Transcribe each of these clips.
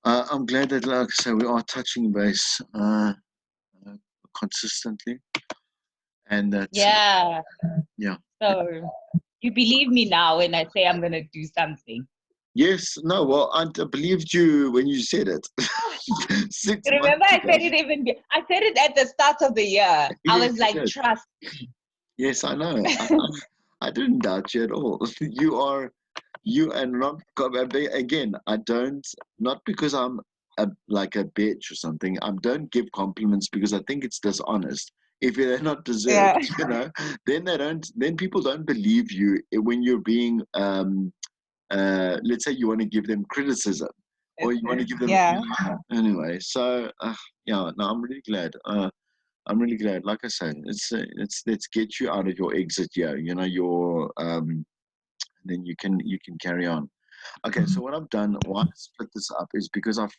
I'm glad that, like I say, we are touching base uh, consistently, and that, Yeah. yeah. So you believe me now when I say I'm going to do something. Yes, no, well, I believed you when you said it 6 months Remember, I ago. said it I said it at the start of the year. I Yes, was you like, did. trust. Yes, I know. I didn't doubt you at all. You and not, again, I don't, not because I'm like a bitch or something. I don't give compliments because I think it's dishonest. If they're not Yeah. deserved, then people don't believe you when you're being, let's say you want to give them criticism or you want to give them, Yeah. anyway. So, yeah, no, I'm really glad. I'm really glad. Like I said, it's let's get you out of your exit year. Your then you can carry on. Okay, so what I've done, why I split this up is because I've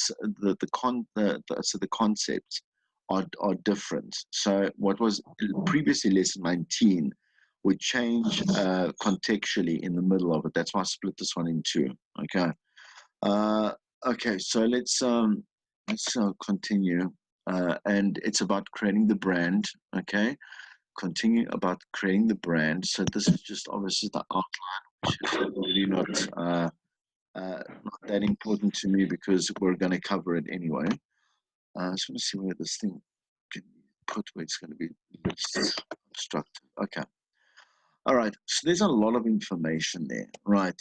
so the concepts are different. So what was previously lesson 19 would change contextually in the middle of it. That's why I split this one in two. Okay. Uh, okay, so let's continue, and it's about creating the brand. Okay, continue about creating the brand. So this is just obviously the outline, which is really not that important to me because we're going to cover it anyway. I just want to see where this thing can be put, where it's going to be least obstructive. Okay. All right, so there's a lot of information there, right?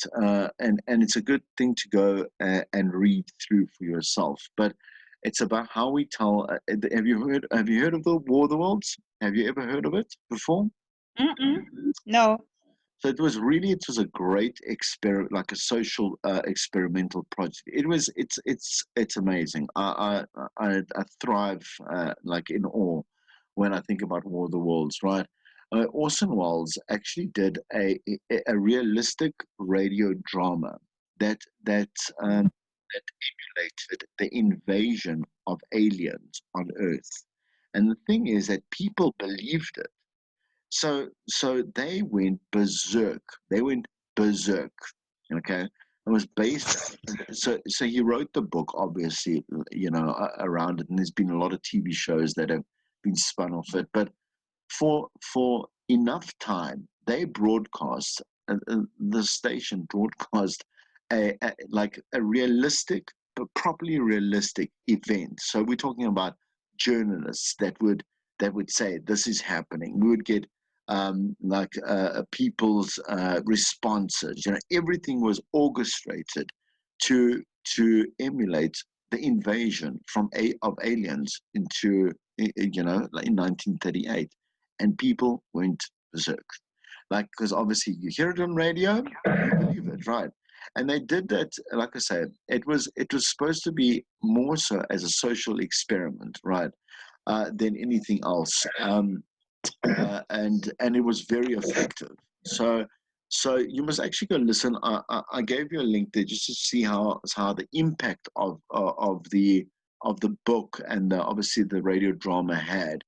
And it's a good thing to go and read through for yourself. But it's about how we tell. Have you heard of the War of the Worlds? Have you ever heard of it before? Mm-mm. No. So it was a great experiment, like a social experimental project. It's amazing. I thrive like in awe when I think about War of the Worlds, right? Orson Welles actually did a realistic radio drama that that emulated the invasion of aliens on Earth. And the thing is that people believed it. So they went berserk. They went berserk. Okay, it was based. So he wrote the book, obviously, around it, and there's been a lot of TV shows that have been spun off it. But for enough time, they broadcast. The station broadcast like a realistic, but properly realistic event. So we're talking about journalists that would say this is happening. We would get people's responses. Everything was orchestrated to emulate the invasion of aliens like in 1938, and people went berserk. Like, because obviously you hear it on radio, you believe it, right? And they did that. Like I said, it was supposed to be more so as a social experiment, right, than anything else. And it was very effective. So you must actually go listen. I gave you a link there just to see how the impact of the book and obviously the radio drama had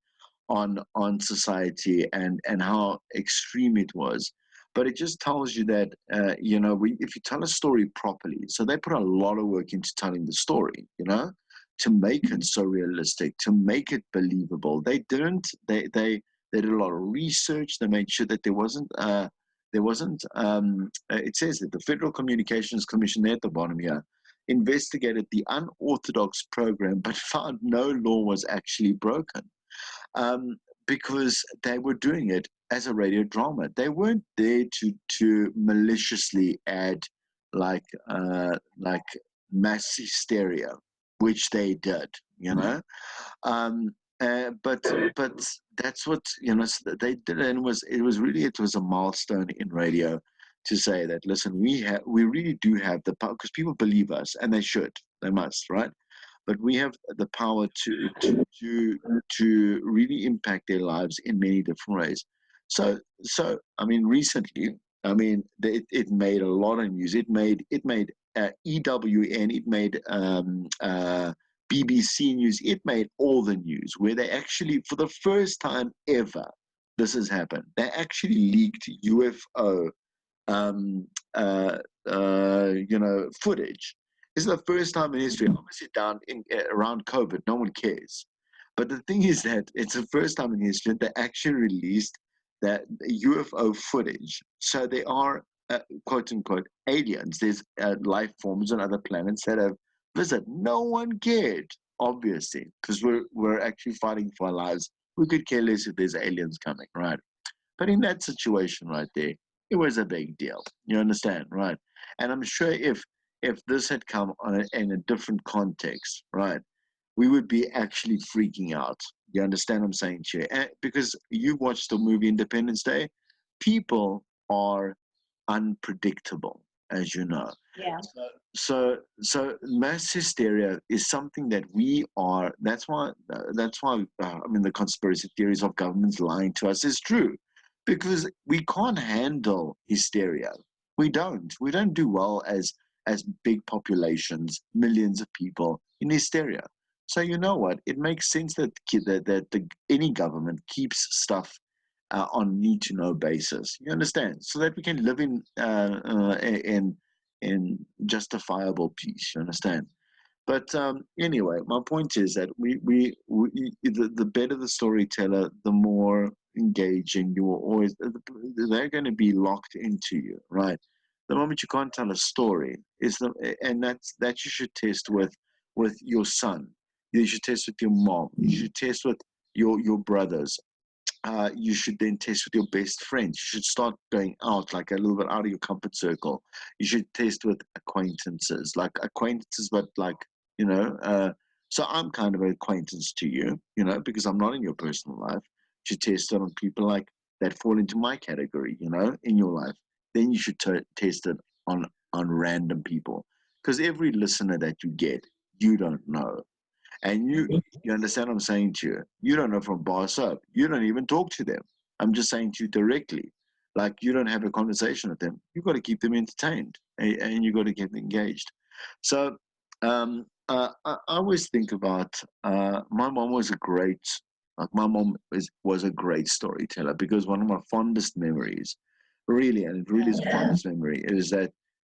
on society, and how extreme it was. But it just tells you that if you tell a story properly, so they put a lot of work into telling the story, to make it so realistic, to make it believable. They didn't. They did a lot of research. They made sure that there wasn't. It says that the Federal Communications Commission there at the bottom here investigated the unorthodox program, but found no law was actually broken, um, because they were doing it as a radio drama. They weren't there to maliciously add like mass hysteria, which they did, you know. Um, but that's what they did, and it was a milestone in radio to say that, listen, we really do have the power, because people believe us, and they must, right? But we have the power to really impact their lives in many different ways. So I mean, recently, I mean, it made a lot of news. It made EWN, it made BBC News, it made all the news, where they actually, for the first time ever, this has happened. They actually leaked UFO, um, footage, This is the first time in history, obviously down in around COVID, no one cares. But the thing is that it's the first time in history that they actually released that UFO footage. So they are quote unquote aliens. There's life forms on other planets that have visited. No one cared, obviously, because we're actually fighting for our lives. We could care less if there's aliens coming, right? But in that situation right there, it was a big deal. You understand, right? And I'm sure if this had come in a different context, right, we would be actually freaking out. You understand what I'm saying to you? And because you watched the movie Independence Day, people are unpredictable, as you know. Yeah. So mass hysteria is something that we are. That's why I mean the conspiracy theories of governments lying to us is true, because we can't handle hysteria. We don't do well as big populations, millions of people in hysteria. So you know what? It makes sense that any government keeps stuff on need to know basis. You understand, so that we can live in justifiable peace. You understand? But anyway, my point is that the better the storyteller, the more engaging you are always. They're going to be locked into you, right? The moment you can't tell a story and that you should test with your son. You should test with your mom. You should test with your brothers. You should then test with your best friends. You should start going out, like a little bit out of your comfort circle. You should test with acquaintances, but like, you know, so I'm kind of an acquaintance to you, because I'm not in your personal life. You should test it on people like that fall into my category, in your life. Then you should test it on random people, because every listener that you get, you don't know. And you understand what I'm saying to you. You don't know from boss up. You don't even talk to them. I'm just saying to you directly. Like you don't have a conversation with them. You got to keep them entertained, and you got to get them engaged. So I always think about my mom was a great. Like my mom was a great storyteller, because one of my fondest memories, really, and it really is a fondest memory, is that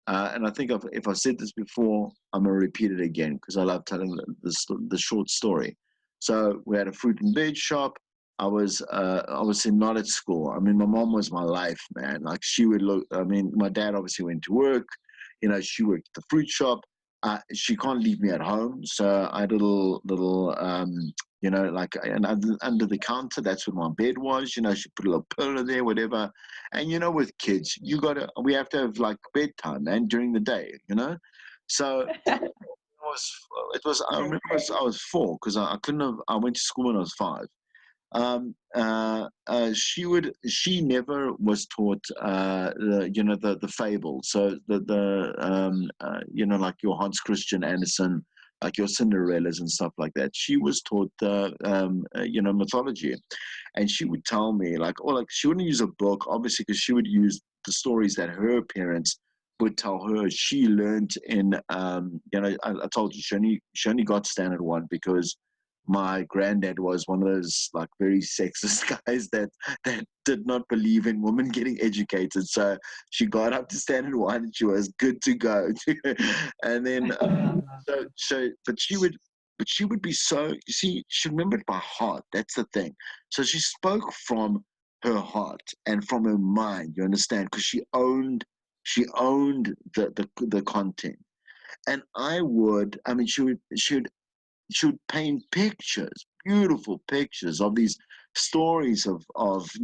and I think if I said this before, I'm gonna repeat it again because I love telling the short story. So we had a fruit and veg shop. I was obviously not at school. I mean, my mom was my life, man. Like she would look. I mean, my dad obviously went to work. She worked at the fruit shop. She can't leave me at home, so I had a little like and under the counter. That's where my bed was. She put a little pillow there, whatever. And with kids, we have to have like bedtime, man, during the day. So it was. I remember I was 4 because I couldn't have. I went to school when I was 5. She never was taught the fable. So like your Hans Christian Andersen, like your Cinderellas and stuff like that. She was taught mythology, and she would tell me like she wouldn't use a book obviously, because she would use the stories that her parents would tell her. She learned in I told you she only got standard 1 because my granddad was one of those like very sexist guys that did not believe in women getting educated. So she got up to standard 1 and she was good to go. And then but she would be so, you see, she remembered by heart. That's the thing. So she spoke from her heart and from her mind, you understand, because she owned the content. And she would paint pictures, beautiful pictures of these stories of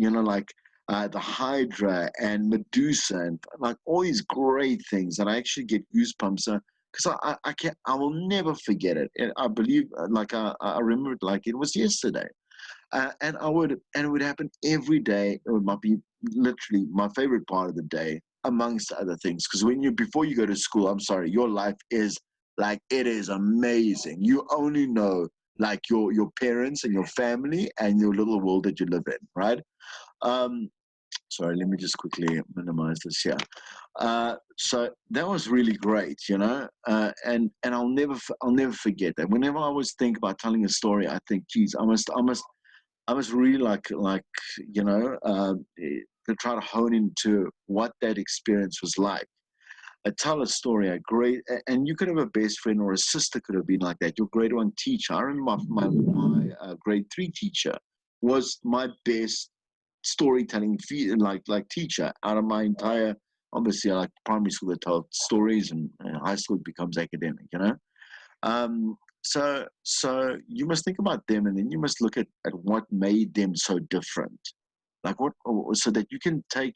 like the Hydra and Medusa and like all these great things. And I actually get goosebumps because I can't, I will never forget it. And I believe I remember it like it was yesterday. And it would happen every day. It might be literally my favorite part of the day, amongst other things. Because before you go to school, I'm sorry, your life is like, it is amazing. You only know like your parents and your family and your little world that you live in, right? Um, Sorry, let me just quickly minimize this here. So that was really great, and I'll never forget that. Whenever I always think about telling a story, I think, geez, I must really to try to hone into what that experience was like. tell a story, and you could have a best friend or a sister could have been like that. Your grade one teacher, I remember my grade three teacher was my best storytelling like teacher out of my entire. Obviously, I like primary school that told stories, and high school it becomes academic. So you must think about them, and then you must look at what made them so different, like what, so that you can take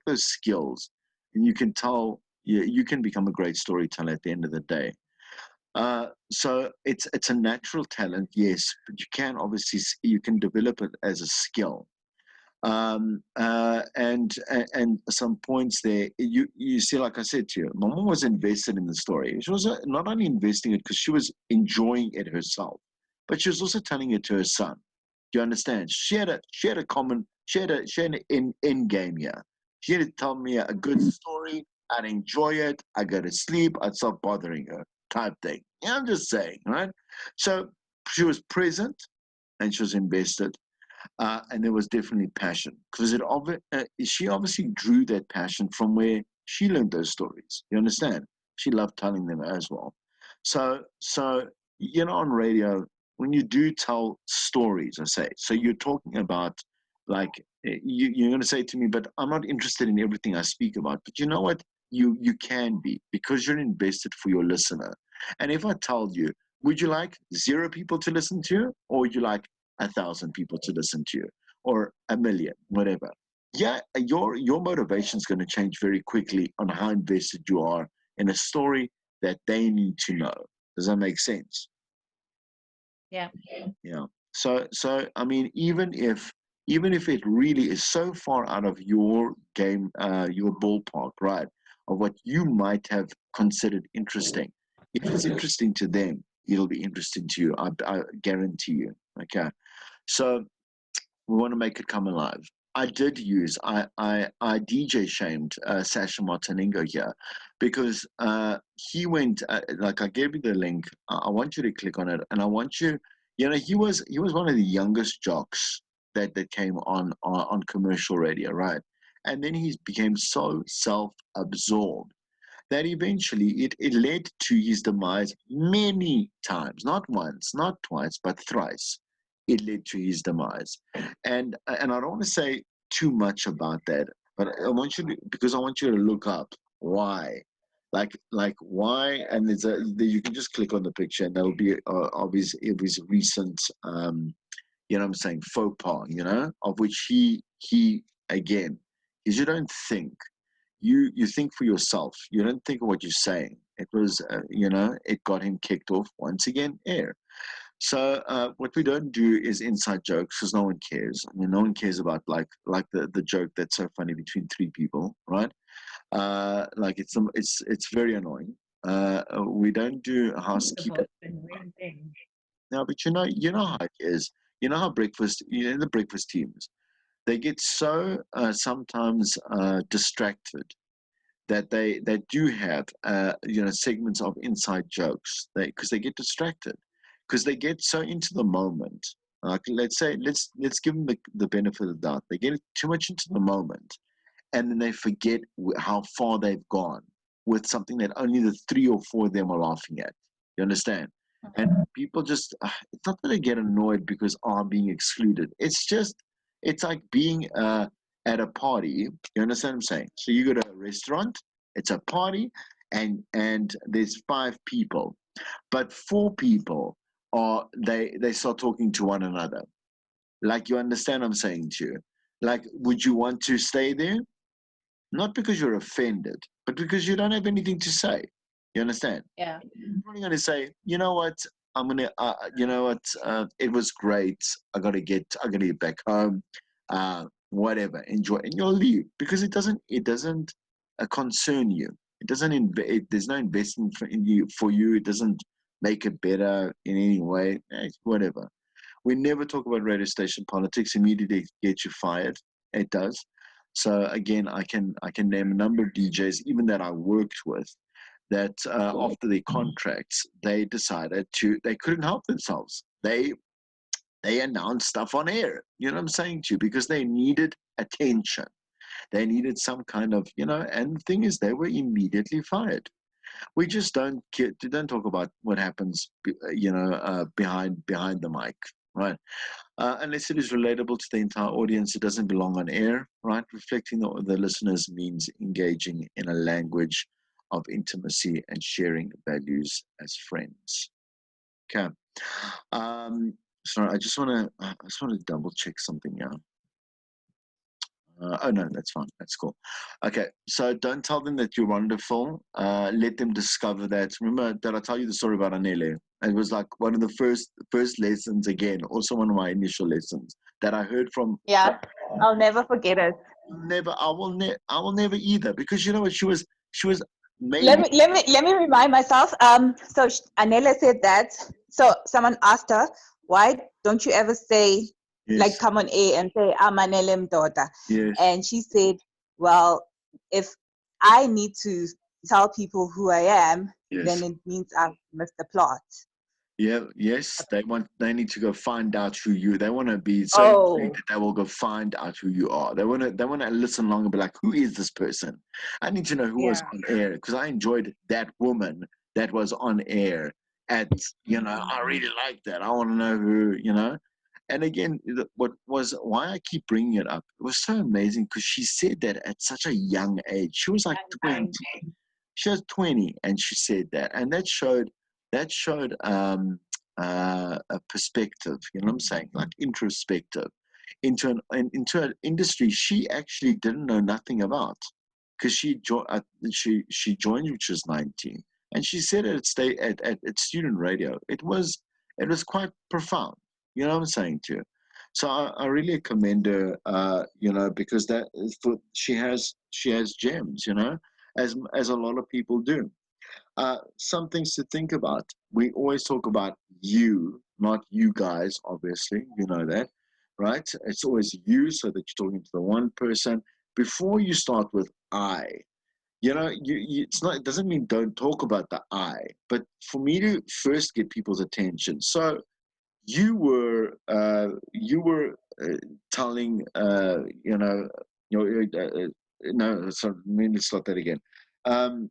those skills, and you can tell you can become a great storyteller at the end of the day. So it's a natural talent, yes, but you can obviously you can develop it as a skill. And some points there, you see, like I said to you, my mom was invested in the story. She was not only investing it because she was enjoying it herself, but she was also telling it to her son. Do you understand? She had an end game here. She had to tell me a good story. I'd enjoy it. I go to sleep. I'd stop bothering her, type thing. Yeah, I'm just saying, right? So she was present and she was invested, and there was definitely passion because she obviously drew that passion from where she learned those stories. You understand? She loved telling them as well. So on radio, when you do tell stories, I say, so you're talking about, like, you're going to say to me, but I'm not interested in everything I speak about. But you know what? You can be, because you're invested for your listener. And if I told you, would you like 0 people to listen to you, or would you like 1,000 people to listen to you, or 1 million, whatever? Yeah, your motivation is going to change very quickly on how invested you are in a story that they need to know. Does that make sense? Yeah. Yeah. So I mean, even if it really is so far out of your game, your ballpark, right, of what you might have considered interesting, if it's interesting to them, it'll be interesting to you. I guarantee you. Okay. So we want to make it come alive. I DJ shamed Sasha Martiningo here, because he went, like, I gave you the link. I want you to click on it, and I want you. He was one of the youngest jocks that came on commercial radio, right? And then he became so self-absorbed that eventually it led to his demise many times, not once, not twice, but thrice. It led to his demise. And I don't want to say too much about that, but because I want you to look up why. Like why, and you can just click on the picture, and that'll be of his recent, I'm saying, faux pas, of which he again, is, you don't think, you think for yourself. You don't think of what you're saying. It was, it got him kicked off once again, air. So what we don't do is inside jokes, because no one cares. I mean, no one cares about, like the joke that's so funny between 3 people, right? Like, it's very annoying. We don't do The housekeeping most annoying thing. now, but you know how it is. You know how the breakfast teams, they get so sometimes distracted that they do have segments of inside jokes, because they get distracted, because they get so into the moment. Like, let's give them the benefit of the doubt. They get too much into the moment, and then they forget how far they've gone with something that only the 3 or 4 of them are laughing at. You understand? And people just, it's not that they get annoyed because I'm being excluded. It's like being at a party. You understand what I'm saying? So you go to a restaurant, it's a party, and there's 5 people, but 4 people they start talking to one another. Like, you understand what I'm saying to you? Like, would you want to stay there? Not because you're offended, but because you don't have anything to say. You understand? Yeah. You're probably going to say, you know what? It was great. I gotta get back home. Whatever, enjoy, and you'll leave, because it doesn't concern you. There's no investment for you. It doesn't make it better in any way. Whatever. We never talk about radio station politics. Immediately get you fired. It does. So again, I can name a number of DJs, even that I worked with, that after their contracts, they couldn't help themselves. They announced stuff on air. You know what I'm saying to you? Because they needed attention. They needed some kind of, and the thing is, they were immediately fired. We just don't talk about what happens, behind the mic, right? Unless it is relatable to the entire audience, it doesn't belong on air, right? Reflecting the listeners means engaging in a language of intimacy and sharing values as friends. Okay. Um, Sorry, I just want to double check something here. Oh no, that's fine. That's cool. Okay, so don't tell them that you're wonderful. Let them discover that. Remember, did I tell you the story about Anele? It was like one of the first lessons again, also one of my initial lessons that I heard from Yeah, I'll never forget it. never. I will never either, because you know what, she was Let maybe. me let me let me remind myself. So Anela said that. So someone asked her, "Why don't you ever say, like, Yes, come on air and say I'm Anele Mdota?" yes, And she said, "Well, if I need to tell people who I am, then yes. it means I've missed the plot." Yeah, yes, they need to go find out who you. They want to be so intrigued Oh, that they will go find out who you are. They want to listen long and be like, who is this person? I need to know who was yeah. on air, because I enjoyed that woman that was on air at, I really like that. I want to know who. And again, why I keep bringing it up. It was so amazing because she said that at such a young age. She was like 20. And She was 20 and she said that, and that showed a perspective, you know what I'm saying, like introspective into an industry she actually didn't know nothing about, because she joined, which was 19, and she said it at student radio. It was quite profound, you know what I'm saying to you. So I really commend her, because she has gems, as a lot of people do. Some things to think about. We always talk about you, not you guys, obviously. You know that, right? It's always you, so that you're talking to the one person. Before you start with I, it's not, it doesn't mean don't talk about the I, but for me to first get people's attention. So you were telling, no, sorry, let me start that again. Um,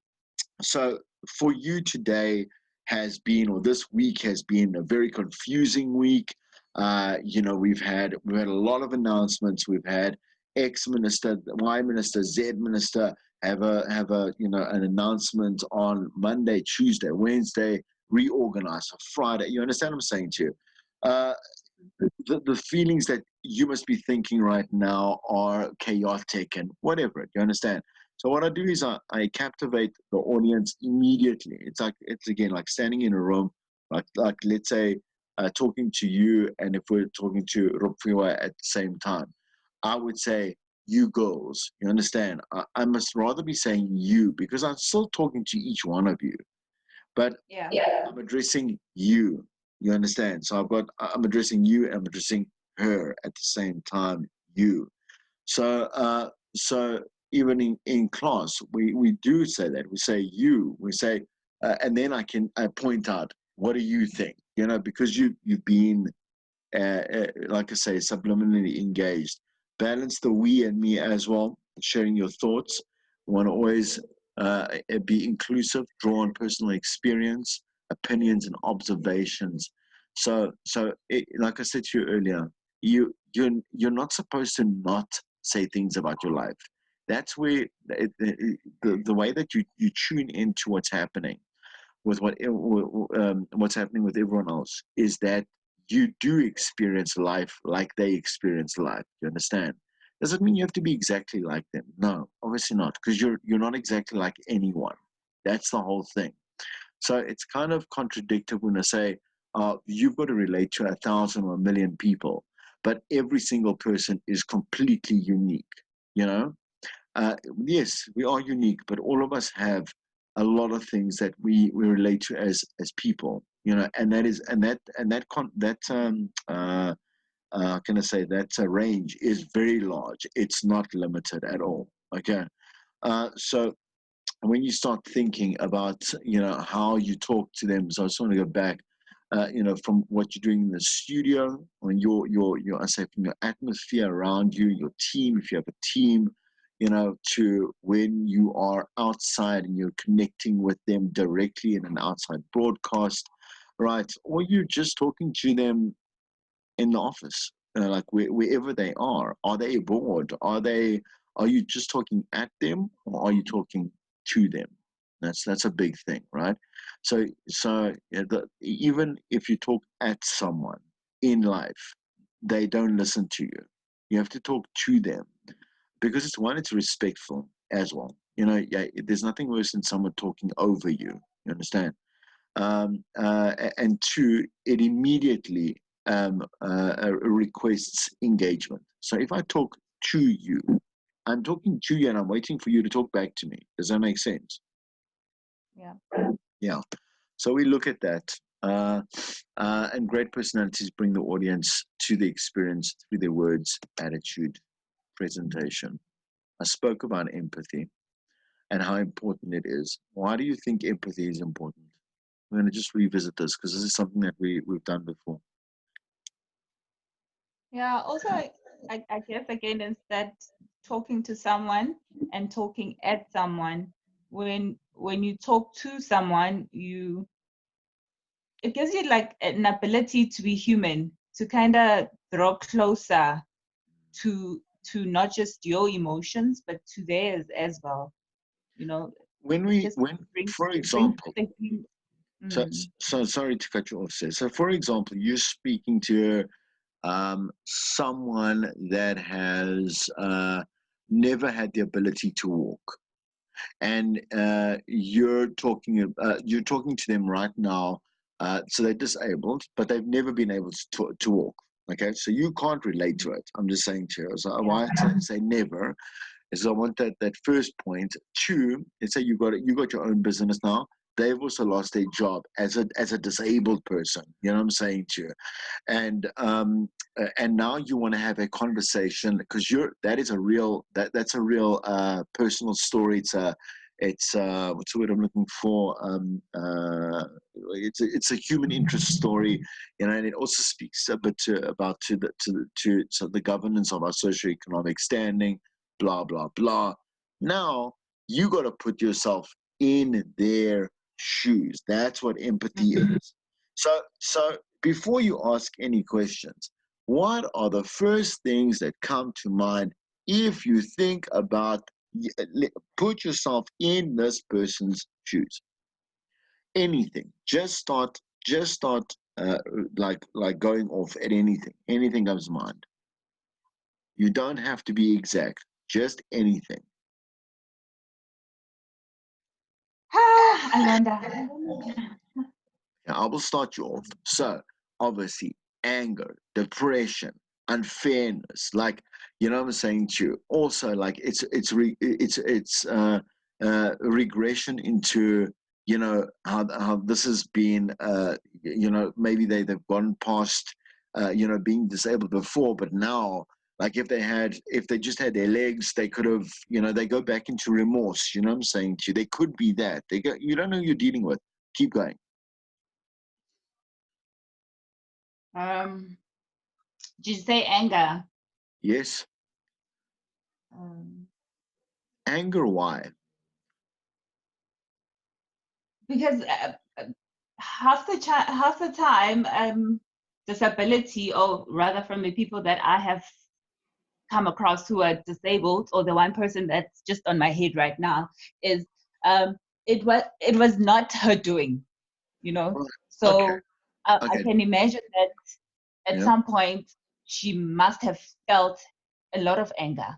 so for you, today has been, or this week has been, a very confusing week. We've had a lot of announcements. We've had X minister, Y minister, Z minister have a an announcement on Monday, Tuesday, Wednesday, reorganize for Friday. You understand what I'm saying to you? Uh, the feelings that you must be thinking right now are chaotic and whatever. You understand? So what I do is I captivate the audience immediately. It's again like standing in a room, like let's say talking to you, and if we're talking to Rupfiwa at the same time, I would say you girls. You understand? I must rather be saying you, because I'm still talking to each one of you, but yeah. I'm addressing you. You understand? So I'm addressing you, and I'm addressing her at the same time. You. So even in class, we do say that. We say you. We say, and then I point out, what do you think? Because you've been, like I say, subliminally engaged. Balance the we and me as well, sharing your thoughts. We want to always be inclusive, draw on personal experience, opinions, and observations. Like I said to you earlier, you're not supposed to not say things about your life. That's where the way that you tune into what's happening with what's happening with everyone else is that you do experience life like they experience life. You understand? Does it mean you have to be exactly like them? No, obviously not, because you're not exactly like anyone. That's the whole thing. So it's kind of contradictory when I say you've got to relate to 1,000 or 1,000,000 people, but every single person is completely unique. You know, yes, we are unique, but all of us have a lot of things that we relate to as people, and that is that how can I say, that range is very large. It's not limited at all. Okay, so when you start thinking about how you talk to them, so I just want to go back, from what you're doing in the studio, on your I say, from your atmosphere around you, your team, if you have a team, to when you are outside and you're connecting with them directly in an outside broadcast, right? Or you're just talking to them in the office, like wherever they are. Are they bored? Are you just talking at them, or are you talking to them? That's a big thing, right? So yeah, even if you talk at someone in life, they don't listen to you. You have to talk to them, because it's respectful as well. Yeah, there's nothing worse than someone talking over you. You understand? And two, it immediately requests engagement. So if I talk to you, I'm talking to you and I'm waiting for you to talk back to me. Does that make sense? Yeah. Yeah. So we look at that. And great personalities bring the audience to the experience through their words, attitude, presentation. I spoke about empathy and how important it is. Why do you think empathy is important? We're going to just revisit this because this is something that we've done before. Yeah. Also, I guess again is that talking to someone and talking at someone. When you talk to someone, it gives you like an ability to be human, to kind of draw closer to not just your emotions but to theirs as well. You know, just bring For bring example, the hum- so, mm, so sorry to cut you off, sir. So, for example, you're speaking to someone that has never had the ability to walk, and you're talking to them right now. So they're disabled, but they've never been able to walk. Okay, so you can't relate to it. I'm just saying to you. So yeah. why I say never is I want that first point. Two, let's say you got your own business now. They've also lost their job as a disabled person. You know what I'm saying to you? And now you want to have a conversation because that's a real personal story. It's what's the word I'm looking for? It's a human interest story, and it also speaks a bit about the governance of our socioeconomic standing, blah blah blah. Now you got to put yourself in their shoes. That's what empathy Mhm. is. So before you ask any questions, what are the first things that come to mind if you think about put yourself in this person's shoes? Anything. Just start like going off at anything. Anything comes to mind. You don't have to be exact. Just anything. Alanda. I will start you off. So, obviously, anger, depression, unfairness, like what I'm saying to you. Also, like it's regression into how this has been. Maybe they've gone past being disabled before, but now. Like if they just had their legs, they could have, they go back into remorse. You know what I'm saying to you? They could be that. You don't know who you're dealing with. Keep going. um did you say anger? Yes. um, Anger, why? because half the time, disability, or rather from the people that I have come across who are disabled, or the one person that's just on my head right now, is um, it was not her doing, you know. Right. Okay. So I Okay. can imagine that at Yeah. some point she must have felt a lot of anger,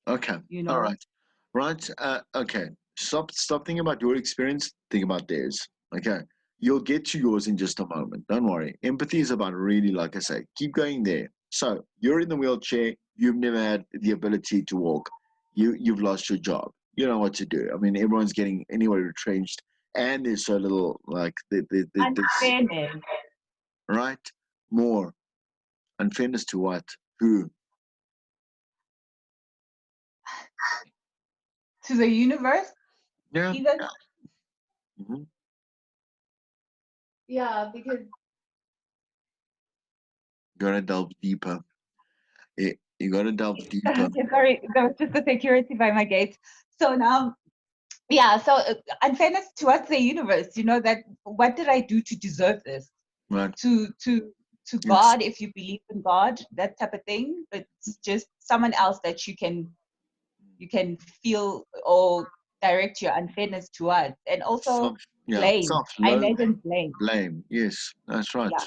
Okay. you All know. right. Right. Okay. Stop thinking about your experience. Think about theirs. Okay. You'll get to yours in just a moment. Don't worry. Empathy is about really, like I say, keep going there. So you're in the wheelchair. You've never had the ability to walk. You've lost your job. You know what to do. I mean, everyone's getting anyway retrenched, and there's so little like this Unfairness right more unfairness to what? Who? to the universe, Yeah. even. Mhm. Yeah, because Gonna delve deeper. You got to delve deeper. Okay, sorry, there was just a security by my gate. So now, yeah, so unfairness towards the universe, that what did I do to deserve this? Right. To It's God, if you believe in God, that type of thing. But it's just someone else that you can feel or direct your unfairness towards. And self, also yeah, blame. I self-loathing, imagine blame. blame. Yes, that's right. Yeah,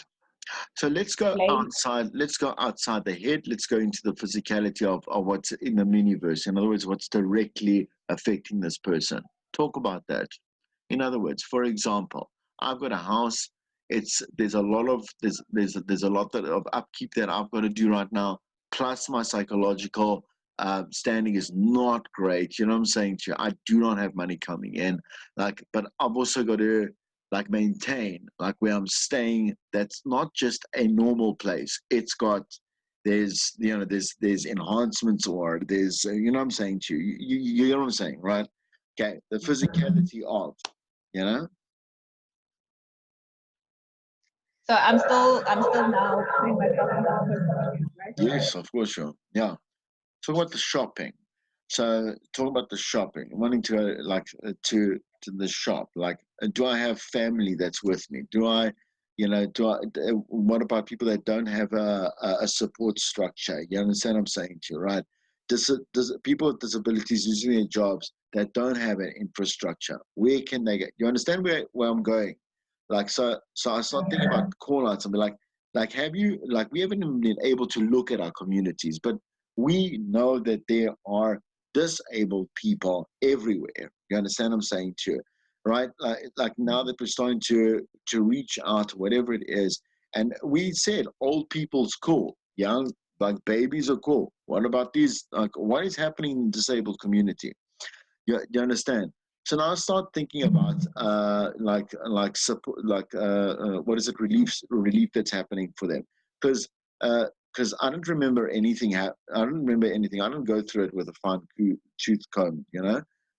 So let's go blame. outside. Let's go outside the head. Let's go into the physicality of what's in the universe. In other words, what's directly affecting this person. Talk about that. In other words, for example, I've got a house. There's a lot of there's a lot of upkeep that I've got to do right now. Plus, my psychological standing is not great. You know what I'm saying to you? I do not have money coming in. But I've also got to maintain where I'm staying. That's not just a normal place. It's got there's enhancements, or there's you know what I'm saying to you. You know what I'm saying, right? Okay, the physicality of, you know. So I'm still now putting myself in that person's shoes, right? Yes, of course, sure. Yeah. Talk about the shopping. So talk about the shopping. Wanting to go to the shop. Do I have family that's with me? Do I, what about people that don't have a support structure? You understand what I'm saying to you, right? Does people with disabilities using their jobs that don't have an infrastructure? Where can they get? You understand where I'm going? So I start thinking about call outs and be have you we haven't even been able to look at our communities, but we know that there are disabled people everywhere. You understand what I'm saying to you, right? Now that we're starting to reach out, whatever it is, and we said old people's cool, young babies are cool. What about these? What is happening in the disabled community? You understand? So now I start thinking about support, what is it, relief that's happening for them, because I don't remember anything. I don't remember anything. I don't go through it with a fine tooth comb,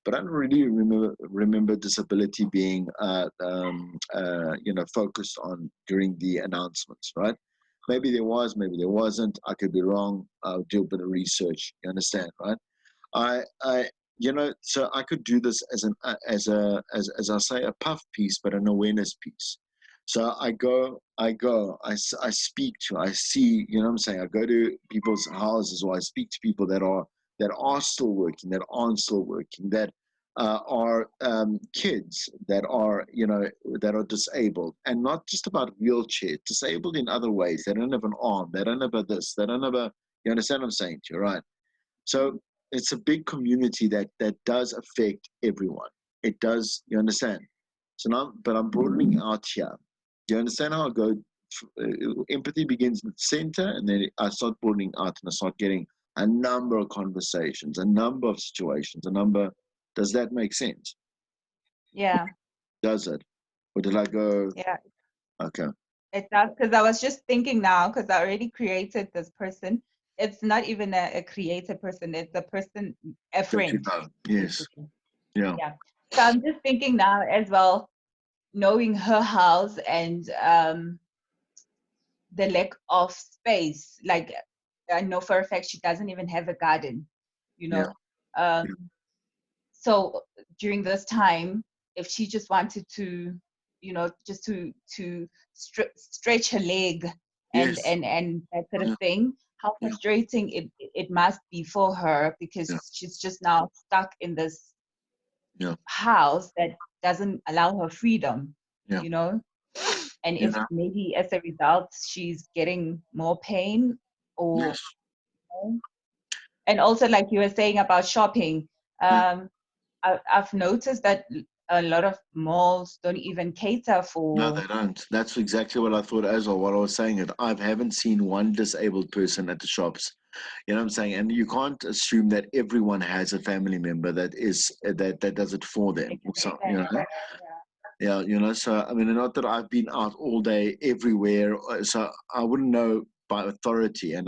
But I don't really remember disability being focused on during the announcements, right? Maybe there was, maybe there wasn't. I could be wrong. I'll do a bit of research. You understand, right? I so I could do this as as I say, a puff piece, but an awareness piece. So I speak to, I see, you know what I'm saying? I go to people's houses, or I speak to people that are still working, that aren't still working, that are kids that are, that are disabled, and not just about wheelchair, disabled in other ways. They don't have an arm, they don't have a this, they don't have a, you understand what I'm saying to you, right? So it's a big community that does affect everyone. It does. You understand? So now, but I'm broadening out here. You understand how I go? Empathy begins at the center, and then I start broadening out, and I start getting a number of conversations, a number of situations, a number. Does that make sense? Yeah, Does it? Or did I go? yeah, Okay. it does. Because I was just thinking now, because I already created this person. It's not even a created person. It's a person, a That you friend, know. Yes. basically. Yeah. Yeah. So I'm just thinking now as well, knowing her house and the lack of space. Like I know for a fact she doesn't even have a garden, you Yeah. know. Um, so during this time, if she just wanted to, just to stretch her leg and Yes. and and that sort of Yeah. thing, how Yeah. frustrating it must be for her, Yeah. because she's just now stuck in this Yeah. house that doesn't allow her freedom, Yeah. you know. And You if know. maybe as a result she's getting more pain, or, Yes. and also like you were saying about shopping, Yeah. um, I've noticed that a lot of malls don't even cater No, for. they don't. That's exactly what I thought as well. What I was saying, it I haven't seen one disabled person at the shops. You know what I'm saying? And you can't assume that everyone has a family member that is that does it for them. So, yeah, So I mean, not that I've been out all day everywhere, so I wouldn't know by authority. And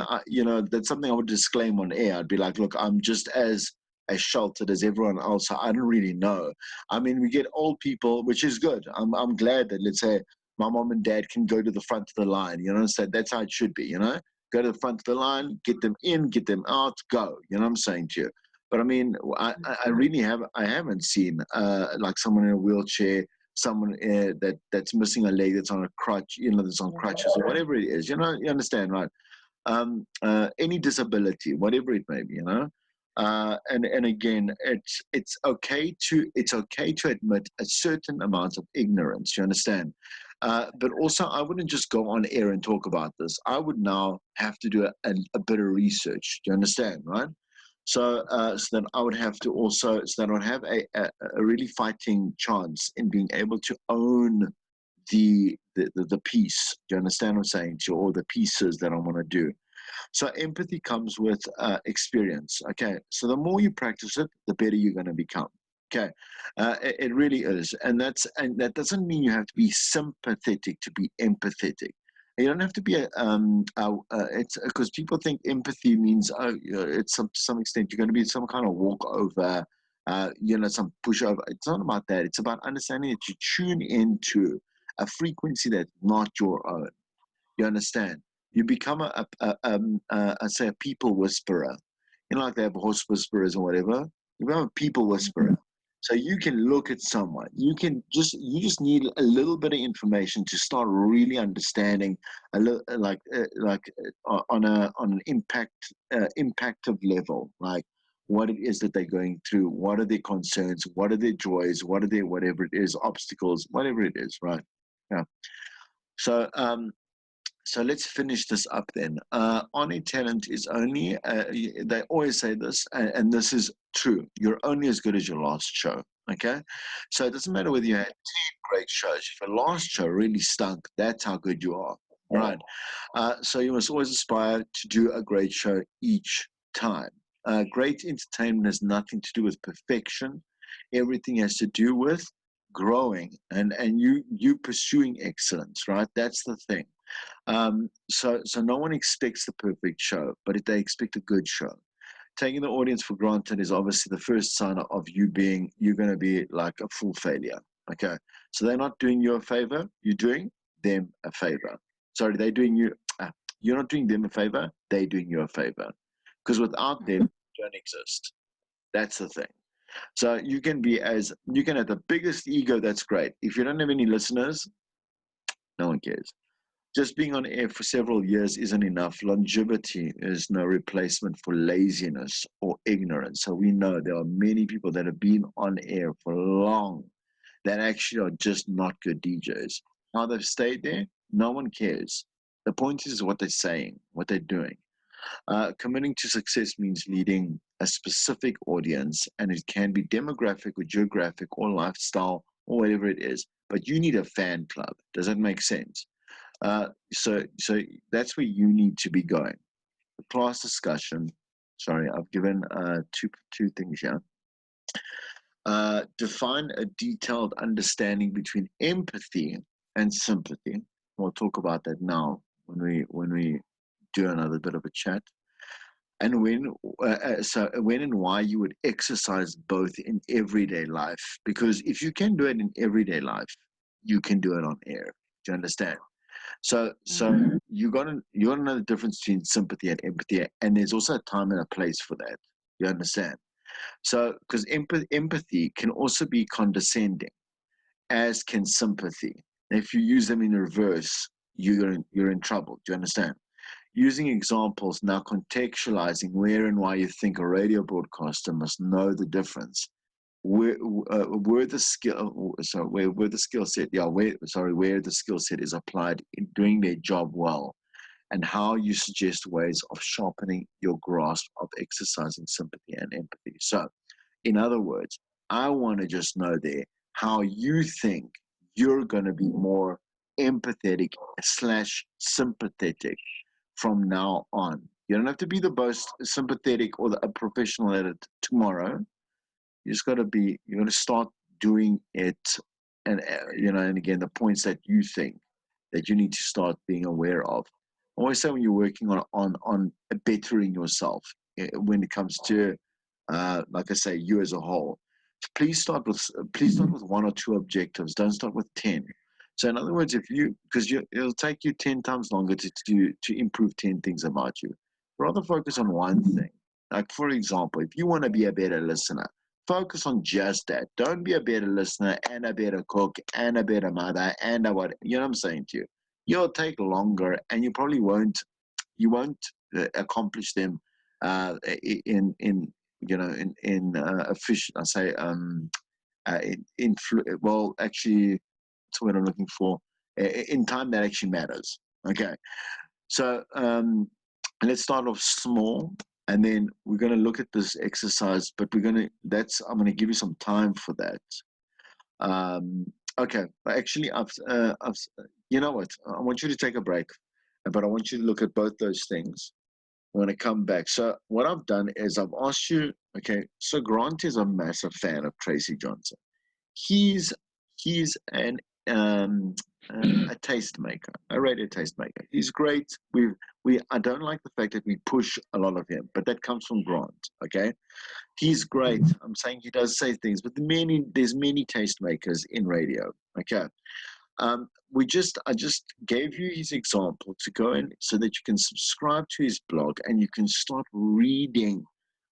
that's something I would disclaim on air. I'd be like, look, I'm just as sheltered as everyone else. So I don't really know. I mean, we get old people, which is good. I'm glad that, let's say, my mom and dad can go to the front of the line. You know, so that's how it should be. go to the front of the line, get them in, get them out, go. You know what I'm saying to you? But I mean, I really haven't seen like someone in a wheelchair, someone that's missing a leg, that's on a crutch, that's on crutches or whatever it is. You understand, right? Any disability, whatever it may be, and again, it's okay to admit a certain amount of ignorance. You understand? But also, I wouldn't just go on air and talk about this. I would now have to do a bit of research. Do you understand, right? So then I would have to also, so that I would have a really fighting chance in being able to own the piece. Do you understand what I'm saying? Or the pieces that I want to do. So empathy comes with experience. Okay, so the more you practice it, the better you're going to become. Okay, it really is, and that doesn't mean you have to be sympathetic to be empathetic. You don't have to be it's because people think empathy means it's to some extent you're going to be some kind of walkover, some pushover. It's not about that. It's about understanding that you tune into a frequency that's not your own. You understand? You become say a people whisperer. Like they have horse whisperers or whatever. You become a people whisperer. So you can look at someone. You just need a little bit of information to start really understanding a little on an impactive level, like what it is that they're going through, what are their concerns, what are their joys, what are their whatever it is, obstacles, whatever it is, right? Yeah. So let's finish this up then. On talent is only, they always say this, and this is true. You're only as good as your last show, okay? So it doesn't matter whether you had 10 great shows. If your last show really stunk, that's how good you are, right? So you must always aspire to do a great show each time. Great entertainment has nothing to do with perfection. Everything has to do with growing and you pursuing excellence, right? That's the thing. So no one expects the perfect show, but if they expect a good show. Taking the audience for granted is obviously the first sign of you're going to be like a full failure. Okay, so they're not doing you a favor, you're doing them a favor. Sorry, they're doing you. You're not doing them a favor, they're doing you a favor. Because without them, you don't exist. That's the thing. So you can have the biggest ego. That's great. If you don't have any listeners, no one cares. Just being on air for several years isn't enough. Longevity is no replacement for laziness or ignorance. So we know there are many people that have been on air for long that actually are just not good DJs. How they've stayed there, no one cares. The point is what they're saying, what they're doing. Committing to success means leading a specific audience, and it can be demographic or geographic or lifestyle or whatever it is. But you need a fan club. Does that make sense? So that's where you need to be going. The class discussion. Sorry, I've given two things here. Define a detailed understanding between empathy and sympathy. We'll talk about that now when we do another bit of a chat. And when and why you would exercise both in everyday life, because if you can do it in everyday life, you can do it on air. Do you understand? So you got to know the difference between sympathy and empathy, and there's also a time and a place for that. You understand? So because empathy can also be condescending, as can sympathy. If you use them in reverse, you're in trouble. Do you understand? Using examples, now contextualizing where and why you think a radio broadcaster must know the difference. Where the skill where the skill set where the skill set is applied in doing their job well, and how you suggest ways of sharpening your grasp of exercising sympathy and empathy. So in other words, I want to just know there how you think you're going to be more empathetic / sympathetic from now on. You don't have to be the most sympathetic or a professional at it tomorrow. You just got to be. You got to start doing it, and and again, the points that you think that you need to start being aware of. I always say when you're working on bettering yourself when it comes to, like I say, you as a whole. Please start with one or two objectives. Don't start with 10. So in other words, if you, because it'll take you 10 times longer to improve 10 things about you. Rather focus on one thing. Like for example, if you want to be a better listener, focus on just that. Don't be a better listener and a better cook and a better mother and a what, you know what I'm saying to you. You'll take longer and you probably won't accomplish them in efficient, I say well, actually, that's what I'm looking for, in time that actually matters. Okay, so let's start off small, and then we're going to look at this exercise, but I'm going to give you some time for that. Okay, actually, you know what, I want you to take a break, but I want you to look at both those things when I come back. So what I've done is I've asked you, okay, so Grant is a massive fan of Tracy Johnson. He's an um, a tastemaker, a radio tastemaker. He's great. I don't like the fact that we push a lot of him, but that comes from Grant. Okay, he's great. I'm saying he does say things, but there's many tastemakers in radio. Okay, I just gave you his example to go in so that you can subscribe to his blog and you can start reading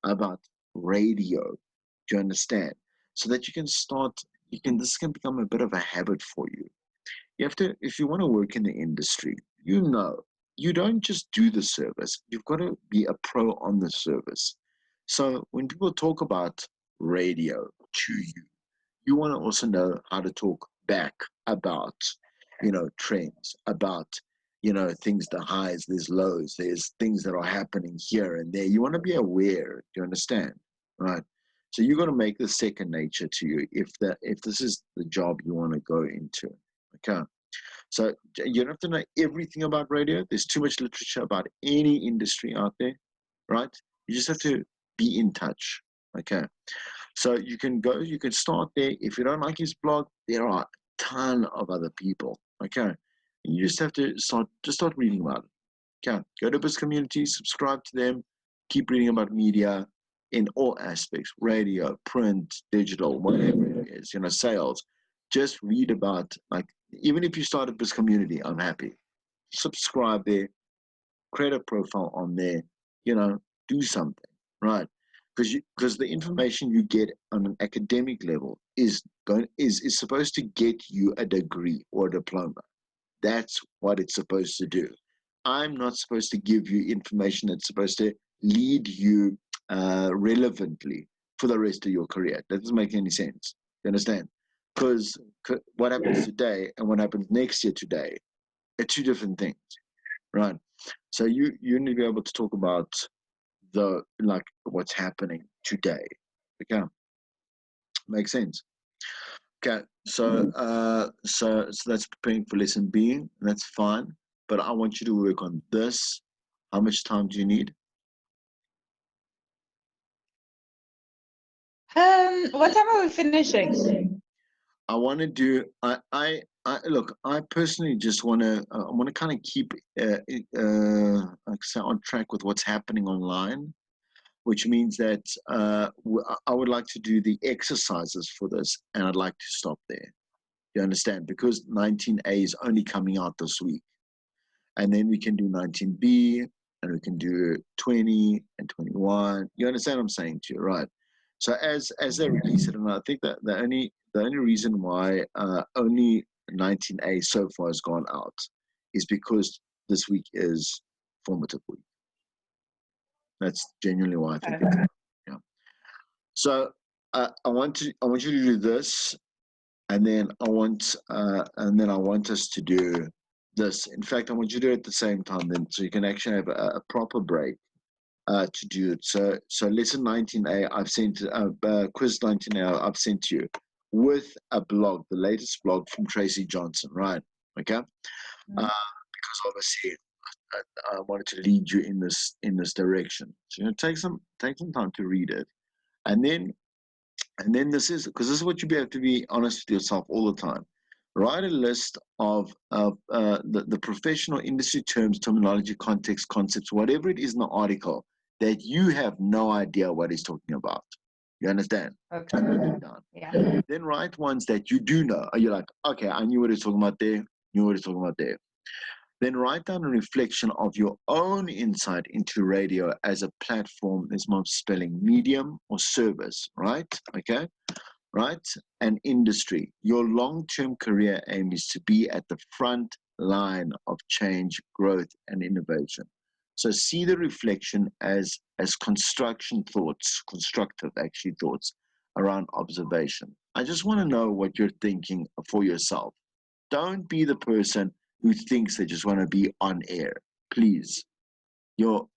about radio. Do you understand? So that this can become a bit of a habit for you. You have to, if you want to work in the industry, you don't just do the service. You've got to be a pro on the service. So when people talk about radio to you, you want to also know how to talk back about, trends, about, things, the highs, there's lows, there's things that are happening here and there. You want to be aware. Do you understand? Right. So you're going to make this second nature to you if this is the job you want to go into. Okay. So you don't have to know everything about radio. There's too much literature about any industry out there, right? You just have to be in touch. Okay. So you can start there. If you don't like his blog, there are a ton of other people. Okay. And you just have to start reading about it. Okay. Go to this community, subscribe to them, keep reading about media in all aspects, radio, print, digital, whatever it is, sales. Just read about, like, even if you started this community, I'm happy. Subscribe there, create a profile on there, do something, right? Because the information you get on an academic level is supposed to get you a degree or a diploma. That's what it's supposed to do. I'm not supposed to give you information that's supposed to lead you relevantly for the rest of your career. That doesn't make any sense. You understand? Because what happens today and what happens next year today are two different things, right? So you need to be able to talk about what's happening today. Okay, makes sense. Okay, so that's preparing for lesson B. That's fine, but I want you to work on this. How much time do you need? What time are we finishing? I want to do. I look. I personally just want to. I want to kind of keep like I say, on track with what's happening online, which means that I would like to do the exercises for this, and I'd like to stop there. You understand? Because 19A is only coming out this week, and then we can do 19B, and we can do 20 and 21. You understand what I'm saying to you, right? So as they release it, and I think that the only reason why only 19A so far has gone out is because this week is formative week. That's genuinely why I think it's, yeah. So I want you to do this, and then I want us to do this. In fact, I want you to do it at the same time, then, so you can actually have a proper break to do it. So lesson 19A, I've sent quiz 19A, I've sent to you with a blog, the latest blog from Tracy Johnson, right? Okay, because obviously I wanted to lead you in this direction. So take some time to read it, and then this is what you have to be honest with yourself all the time. Write a list of the professional industry terms, terminology, context, concepts, whatever it is in the article that you have no idea what he's talking about. You understand? Okay. Down. Yeah. Then write ones that you do know. You're like, okay, I knew what he's talking about there, knew what he's talking about there. Then write down a reflection of your own insight into radio as a platform. There's my spelling, medium or service, right? Okay, right? And industry. Your long term career aim is to be at the front line of change, growth, and innovation. So see the reflection as construction thoughts, constructive actually thoughts around observation. I just want to know what you're thinking for yourself. Don't be the person who thinks they just want to be on air. Please. Your